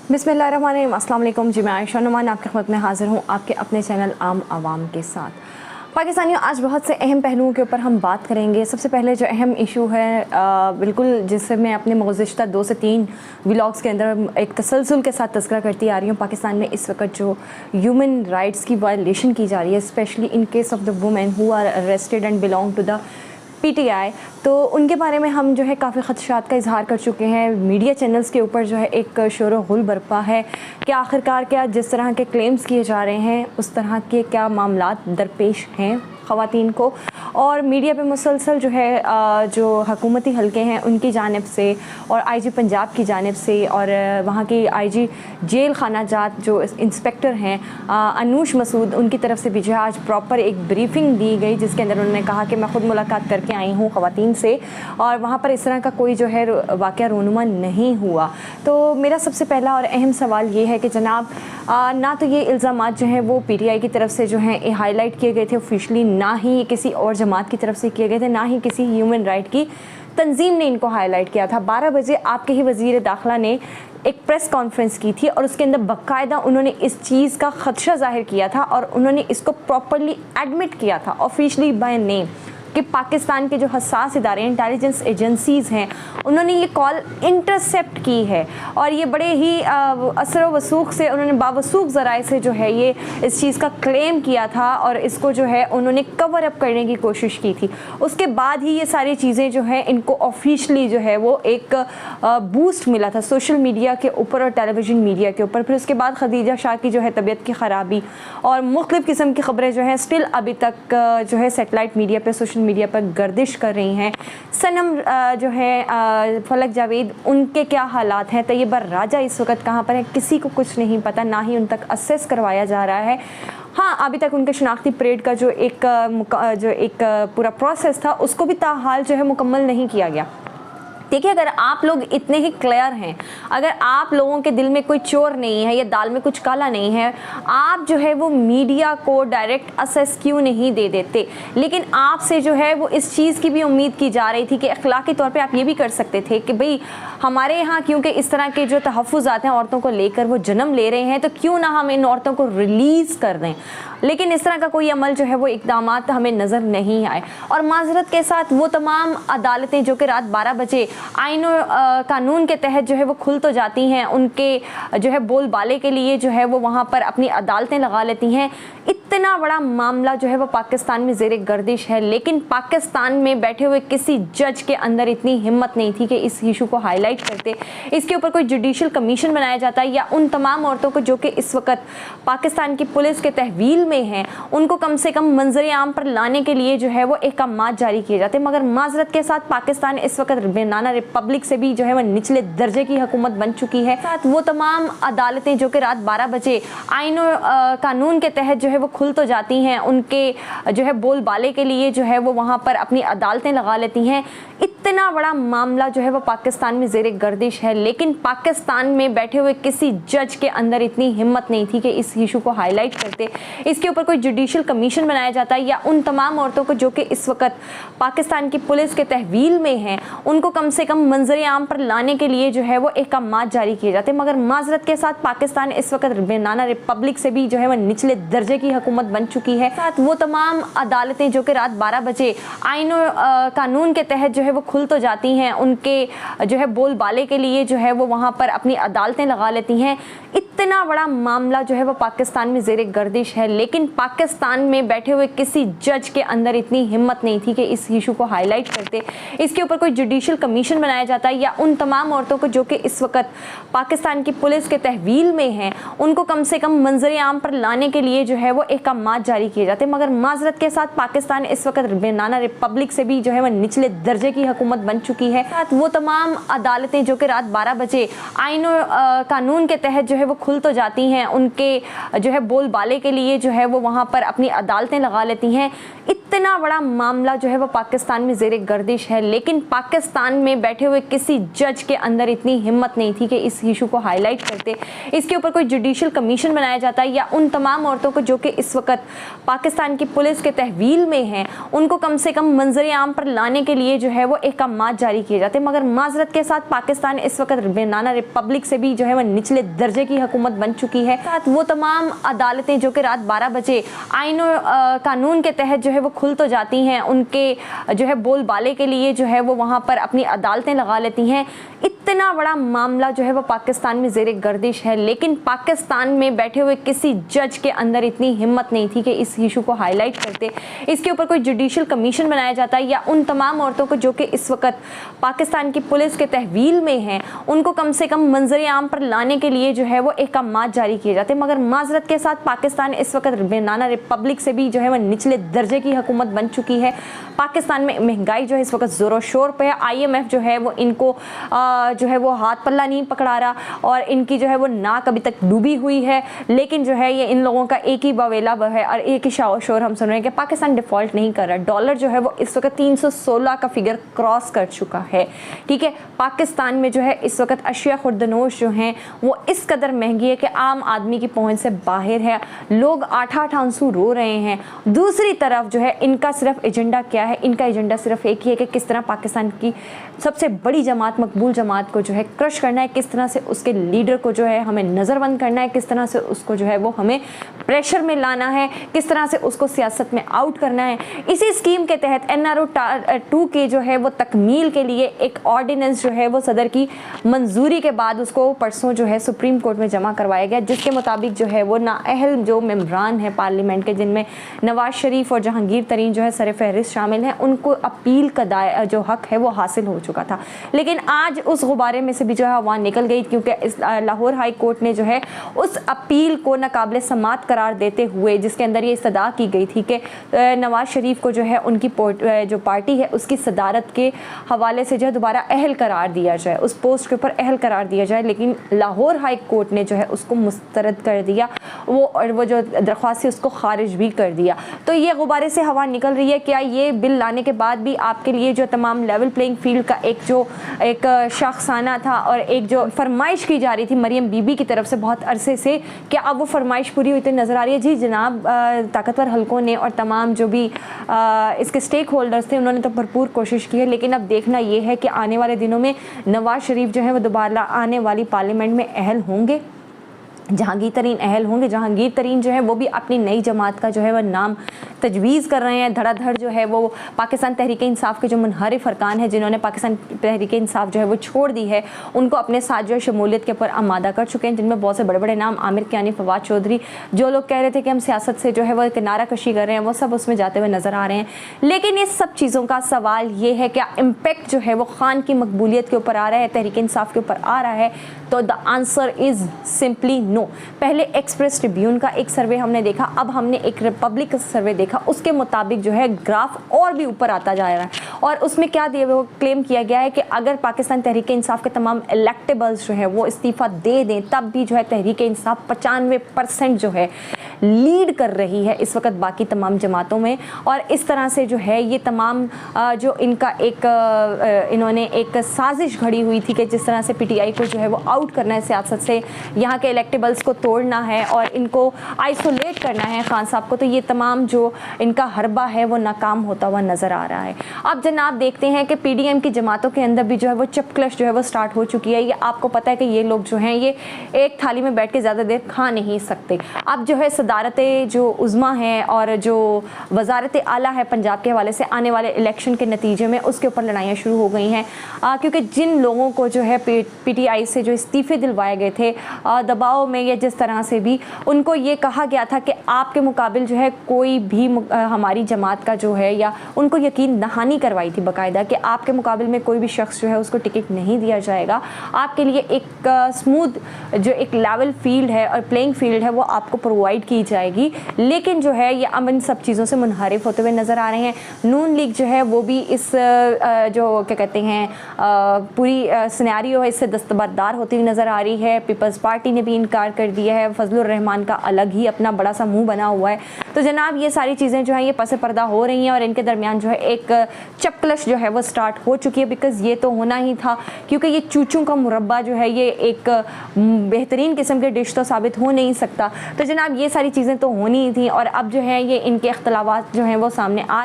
बिस्मिल्लाहिर्रहमानिर्रहीम। अस्सलाम वालेकुम जी, मैं आयशा नुमान आपकी खिदमत में हाज़िर हूँ आपके अपने चैनल आम आवाम के साथ। पाकिस्तानियों, आज बहुत से अहम पहलुओं के ऊपर हम बात करेंगे। सबसे पहले जो अहम इशू है बिल्कुल जिससे मैं अपने गुज़िश्ता 2 से 3 व्लॉग्स के अंदर एक तसलसल के साथ तज़किरा करती आ रही हूँ। पाकिस्तान में इस वक्त जो ह्यूमन राइट्स की वायलेशन की जा रही है, specially in case of the women who are arrested and belong to the PTI, तो उनके बारे में हम जो है काफ़ी ख़दशात का इजहार कर चुके हैं। मीडिया चैनल्स के ऊपर जो है एक शोर गुल बरपा है कि आखिरकार क्या जिस तरह के क्लेम्स किए जा रहे हैं उस तरह के क्या मामलात दरपेश हैं ख़वातीन को, और मीडिया पे मुसलसल जो है जो हुकूमती हलके हैं उनकी जानिब से और IG पंजाब की जानिब से और वहाँ की IG जेल खाना जात जो इंस्पेक्टर हैं अनूश मसूद, उनकी तरफ से भी जो है आज प्रॉपर एक ब्रीफिंग दी गई जिसके अंदर उन्होंने कहा कि मैं ख़ुद मुलाकात करके आई हूँ ख़वातीन से और वहाँ पर इस तरह का कोई जो है वाक़या रूनुमा नहीं हुआ। तो मेरा सबसे पहला और अहम सवाल ये है कि जनाब ना तो ये इल्ज़ामात जो हैं वो PTI की तरफ से जो हैं हाईलाइट किए गए थे ऑफिशली, ना ही किसी और जमात की तरफ से किए गए थे, ना ही किसी ह्यूमन राइट की तंजीम ने इनको हाईलाइट किया था। 12 बजे आपके ही वज़ीर दाखिला ने एक प्रेस कॉन्फ्रेंस की थी और उसके अंदर बाकायदा उन्होंने इस चीज़ का ख़दशा ज़ाहिर किया था और उन्होंने इसको प्रॉपरली एडमिट किया था ऑफिशली बाय नेम कि पाकिस्तान के जो हसास इदारे इंटेलिजेंस एजेंसीज़ हैं उन्होंने ये कॉल इंटरसेप्ट की है और ये बड़े ही असर वसूख से उन्होंने बावसूख ज़राए से जो है ये इस चीज़ का क्लेम किया था और इसको जो है उन्होंने कवर अप करने की कोशिश की थी। उसके बाद ही ये सारी चीज़ें जो हैं इनको ऑफिशली जो है वो एक बूस्ट मिला था सोशल मीडिया के ऊपर और टेलीविज़न मीडिया के ऊपर। फिर उसके बाद खदीजा शाह की जो है तबीयत की ख़राबी और मुख्तलिफ़ किस्म की ख़बरें जो हैं स्टिल अभी तक जो है सेटेलाइट मीडिया पर सोशल मीडिया पर गर्दिश कर रही हैं। सनम जो है फलक जावेद, उनके क्या हालात हैं, तैयबा राजा इस वक्त कहाँ पर है, किसी को कुछ नहीं पता, ना ही उन तक असेस करवाया जा रहा है। हाँ, अभी तक उनके शनाख्ती परेड का जो एक पूरा प्रोसेस था उसको भी ताहाल जो है मुकम्मल नहीं किया गया। देखिए, अगर आप लोग इतने ही क्लियर हैं, अगर आप लोगों के दिल में कोई चोर नहीं है या दाल में कुछ काला नहीं है, आप जो है वो मीडिया को डायरेक्ट असेस क्यों नहीं दे देते। लेकिन आपसे जो है वो इस चीज़ की भी उम्मीद की जा रही थी कि अखलाकी तौर पे आप ये भी कर सकते थे कि भाई हमारे यहाँ क्योंकि इस तरह के जो तहफ़्फ़ुज़ात हैं औरतों को लेकर वो जन्म ले रहे हैं, तो क्यों ना हम इन औरतों को रिलीज़ कर दें। लेकिन इस तरह का कोई अमल जो है वो इक़दामात हमें नज़र नहीं आए। और माज़रत के साथ वो तमाम अदालतें जो कि रात 12 बजे आईन कानून के तहत जो है वो खुल तो जाती हैं, उनके जो है बोलबाले के लिए जो है वो वहाँ पर अपनी अदालतें लगा लेती हैं। इतना बड़ा मामला जो है वो पाकिस्तान में ज़ेरे गर्दिश है, लेकिन पाकिस्तान में बैठे हुए किसी जज के अंदर इतनी हिम्मत नहीं थी कि इस इशू को हाईलाइट करते, इसके ऊपर कोई जुडिशल कमीशन बनाया जाता या उन तमाम औरतों को जो कि इस वक्त पाकिस्तान की पुलिस के तहवील में हैं उनको कम से कम मंजर आम पर लाने के लिए जो है वो अहकामात जारी किए जाते। मगर माजरत के साथ पाकिस्तान इस वक्त बेनाना रिपब्लिक से भी जो है वह निचले दर्जे की हुकूमत बन चुकी है। साथ वो तमाम अदालतें जो कि रात 12 बजे आईन कानून के तहत जो है वो खुल तो जाती हैं, उनके जो है बोलबाले के लिए जो है वो वहाँ पर अपनी अदालतें लगा लेती हैं। इतना बड़ा मामला जो है वो पाकिस्तान में ज़ेरे गर्दिश है, लेकिन पाकिस्तान में बैठे हुए किसी जज के अंदर इतनी हिम्मत नहीं थी कि इस इशू को हाईलाइट करते, इसके ऊपर कोई जुडिशल कमीशन बनाया जाता या उन तमाम औरतों को जो कि इस वक्त पाकिस्तान की पुलिस के तहवील में हैं उनको कम से कम मंजर आम पर लाने के लिए जो है वो अहकामात जारी किए जाते। मगर माजरत के साथ पाकिस्तान इस वक्त बेनाना रिपब्लिक से भी जो है वह निचले दर्जे की हुकूमत बन चुकी है। साथ वो तमाम अदालतें जो कि रात 12 बजे आईन कानून के तहत जो है वो खुल तो जाती हैं, उनके जो है बोलबाले के लिए जो है वो वहाँ पर अपनी अदालतें लगा लेती हैं। इतना बड़ा मामला जो है वो पाकिस्तान में ज़ेरे गर्दिश है, लेकिन पाकिस्तान में बैठे हुए किसी जज के अंदर इतनी हिम्मत नहीं थी कि इस इशू को हाईलाइट करते, इसके ऊपर कोई जुडिशल कमीशन बनाया जाता या उन तमाम औरतों को जो कि इस वक्त पाकिस्तान की पुलिस के तहवील में हैं उनको कम से कम मंजर आम पर लाने के लिए जो है वो अहकामात जारी किए जाते। मगर माजरत के साथ पाकिस्तान इस वक्त बेनाना रिपब्लिक से भी जो है वह निचले दर्जे की हुकूमत बन चुकी है। साथ वो तमाम अदालतें जो कि रात 12 बजे आईन कानून के तहत जो है वो खुल तो जाती हैं, उनके जो है बोलबाले के लिए जो है वो वहाँ पर अपनी अदालतें लगा लेती हैं। इतना बड़ा मामला जो है वो पाकिस्तान में ज़ेरे गर्दिश है, लेकिन पाकिस्तान में बैठे हुए किसी जज के अंदर इतनी हिम्मत नहीं थी कि इस इशू को हाईलाइट करते, इसके ऊपर कोई जुडिशल कमीशन बनाया जाता है या उन तमाम औरतों को जो कि इस वक्त पाकिस्तान की पुलिस के तहवील में हैं उनको कम से कम मंजर आम पर लाने के लिए जो है वो अहकामात जारी किए जाते। मगर माजरत के साथ पाकिस्तान इस वक्त बनाना रिपब्लिक से भी जो है वो निचले दर्जे की हुकूमत बन चुकी है। साथ वो तमाम अदालतें जो कि रात 12 बजे आईन और कानून के तहत जो है वो खुल तो जाती हैं, उनके जो है बोलबाले के लिए जो है वो वहाँ पर अपनी अदालतें लगा लेती हैं। इतना बड़ा मामला जो है वो पाकिस्तान में ज़ेरे गर्दिश है, लेकिन पाकिस्तान में बैठे हुए किसी जज के अंदर इतनी हिम्मत नहीं थी कि इस इशू को हाईलाइट करते, इसके ऊपर कोई जुडिशल कमीशन बनाया जाता है या उन तमाम औरतों को जो कि इस वक्त पाकिस्तान की पुलिस के तहवील में हैं उनको कम से कम मंजर आम पर लाने के लिए जो है वो अहकामात जारी किए जाते। मगर माजरत के साथ पाकिस्तान इस वक्त बनाना रिपब्लिक से भी जो है वो निचले दर्जे की हुकूमत बन चुकी है। पाकिस्तान में महंगाई जो है इस वक्त ज़ोरों शोर पे है। IMF जो है वो इनको जो है वो हाथ पल्ला नहीं पकड़ा रहा और इनकी जो है वो नाक अभी तक डूबी हुई है, लेकिन जो है ये इन लोगों का एक ही बवेला है और एक ही शोर हम सुन रहे हैं कि पाकिस्तान डिफ़ॉल्ट नहीं कर रहा। डॉलर जो है वो इस वक्त 316 का फिगर क्रॉस कर चुका है। ठीक है, पाकिस्तान में जो है इस वक्त अशिया खुर्दनोश जो हैं वो इस कदर महंगी है कि आम आदमी की पहुंच से बाहर है। लोग 8-8 आंसू रो रहे हैं। दूसरी तरफ जो है इनका सिर्फ एजेंडा क्या है, इनका एजेंडा सिर्फ एक ही है कि किस तरह पाकिस्तान की सबसे बड़ी जमात मकबूल जमात को जो है क्रश करना है, किस तरह से उसके लीडर को जो है हमें नज़रबंद करना है, किस तरह से उसको जो है वो हमें प्रेशर में लाना है, किस तरह से उसको सियासत में आउट करना है। इसी स्कीम के तहत NRO 2 के जो है वो तकमील के लिए एक ऑर्डिनेंस जो है वो सदर की मंजूरी के बाद उसको परसों जो है सुप्रीम कोर्ट में जमा करवाया गया, जिसके मुताबिक जो है वो नाअहल जो मेम्बरान हैं पार्लियामेंट के, जिनमें नवाज शरीफ और जहांगीर तरीन जो है सर फहरिस्त शामिल हैं, उनको अपील का जो हक है वो हासिल हो चुका था। लेकिन आज उस गुब्बारे में से भी जो है हवा निकल गई, क्योंकि इस लाहौर हाई कोर्ट ने जो है उस अपील को नाकाबिल समात करार देते हुए, जिसके अंदर ये इस्तदा की गई थी कि नवाज शरीफ को जो है उनकी जो पार्टी है उसकी सदारत के हवाले से जो है दोबारा अहल करार दिया जाए, उस पोस्ट के ऊपर अहल करार दिया जाए। लेकिन लाहौर हाई कोर्ट ने जो है उसको मुस्तरद कर दिया, वो जो दरख्वास्त थी उसको खारिज भी कर दिया। तो ये गुब्बारे से हवा निकल रही है, क्या ये बिल लाने के बाद भी आपके लिए जो तमाम लेवल प्लेइंग फील्ड का एक शाखसाना था और एक जो फरमाइश की जा रही थी मरियम बीबी की तरफ से बहुत अरसे से, क्या अब वो फरमाइश पूरी होती नज़र आ रही है? जी जनाब, ताकतवर हलकों ने और तमाम जो भी इसके स्टेक होल्डर्स थे उन्होंने तो भरपूर कोशिश की है, लेकिन अब देखना ये है कि आने वाले दिनों में नवाज शरीफ जो है वो दोबारा आने वाली पार्लियामेंट में अहल होंगे, जहांगीर तरीन अहल होंगे। जहांगीर तरीन जो है वो भी अपनी नई जमात का जो है वह नाम तजवीज़ कर रहे हैं। धड़ाधड़ जो है वो पाकिस्तान तहरीक इंसाफ के जो मुनहरिफ अरकान हैं, जिन्होंने पाकिस्तान तहरीक इंसाफ जो है वो छोड़ दी है, उनको अपने साथ जो है शमूलियत के ऊपर आमादा कर चुके हैं, जिनमें बहुत से बड़े बड़े नाम आमिर कियानी, फवाद चौधरी, जो लोग कह रहे थे कि हम सियासत से जो है वो किनारा कशी कर रहे हैं, वो सब उसमें जाते हुए नज़र आ रहे हैं। लेकिन इस सब चीज़ों का सवाल ये है कि इम्पेक्ट जो है वो खान की मकबूलियत के ऊपर आ रहा है, तहरीक इंसाफ के ऊपर आ रहा है? तो the answer is simply no. पहले एक्सप्रेस ट्रिब्यून का एक सर्वे हमने देखा, अब हमने एक रिपब्लिक सर्वे देखा, उसके मुताबिक जो है ग्राफ और भी ऊपर आता जा रहा है और उसमें क्या दिए वो क्लेम किया गया है कि अगर पाकिस्तान तहरीक इंसाफ के तमाम इलेक्टेबल्स जो है वो इस्तीफ़ा दे दें, तब भी जो है तहरीक इंसाफ 95% जो है लीड कर रही है इस वक्त बाकी तमाम जमातों में। और इस तरह से जो है ये तमाम जो इनका इन्होंने एक साजिश घड़ी हुई थी कि जिस तरह से PTI को जो है वो आउट करना है सियासत से, यहाँ के इलेक्टेबल्स को तोड़ना है और इनको आइसोलेट करना है खान साहब को, तो ये तमाम जो इनका हरबा है वो नाकाम होता हुआ नज़र आ रहा है। अब जनाब देखते हैं कि PDM की जमातों के अंदर भी जो है वो चपकलश जो है वो स्टार्ट हो चुकी है। ये आपको पता है कि ये लोग जो हैं ये एक थाली में बैठ के ज़्यादा देर खा नहीं सकते। अब जो है सदारत जो उज़्मा है और जो वजारत आला है पंजाब के हवाले से आने वाले इलेक्शन के नतीजे में उसके ऊपर लड़ाइयाँ शुरू हो गई हैं, क्योंकि जिन लोगों को जो है PTI से जो इस्तीफ़े दिलवाए गए थे दबाव में या जिस तरह से भी, उनको ये कहा गया था कि आपके मुकाबिल जो है कोई भी हमारी जमात का जो है, या उनको यकीन दहानी करवाई थी बाकायदा कि आपके मुकाबिल में कोई भी शख्स जो है उसको टिकट नहीं दिया जाएगा, आपके लिए एक स्मूथ जो एक लेवल फील्ड है और प्लेइंग फील्ड है वो आपको प्रोवाइड की जाएगी। लेकिन जो है ये अब इन सब चीज़ों से मुनहरिफ होते हुए नज़र आ रहे हैं। नून लीग जो है वो भी इस जो क्या कहते हैं पूरी सिनेरियो है इससे दस्तबरदार होती हुई नज़र आ रही है। पीपल्स पार्टी ने भी इनका इनकार कर दिया है, फजलुर रहमान का अलग ही अपना बड़ा सा मुंह बना हुआ है। तो जनाब ये सारी चीज़ें जो हैं ये पसे पर्दा हो रही हैं और इनके दरमियान जो है एक चपकलश जो है वो स्टार्ट हो चुकी है, बिकॉज़ ये तो होना ही था, क्योंकि ये चूचों का मुरब्बा जो है ये एक बेहतरीन किस्म के डिश तो साबित हो नहीं सकता। तो जनाब ये सारी चीज़ें तो होनी ही थी और अब जो है ये इनके अख्तलाफात जो हैं वो सामने आ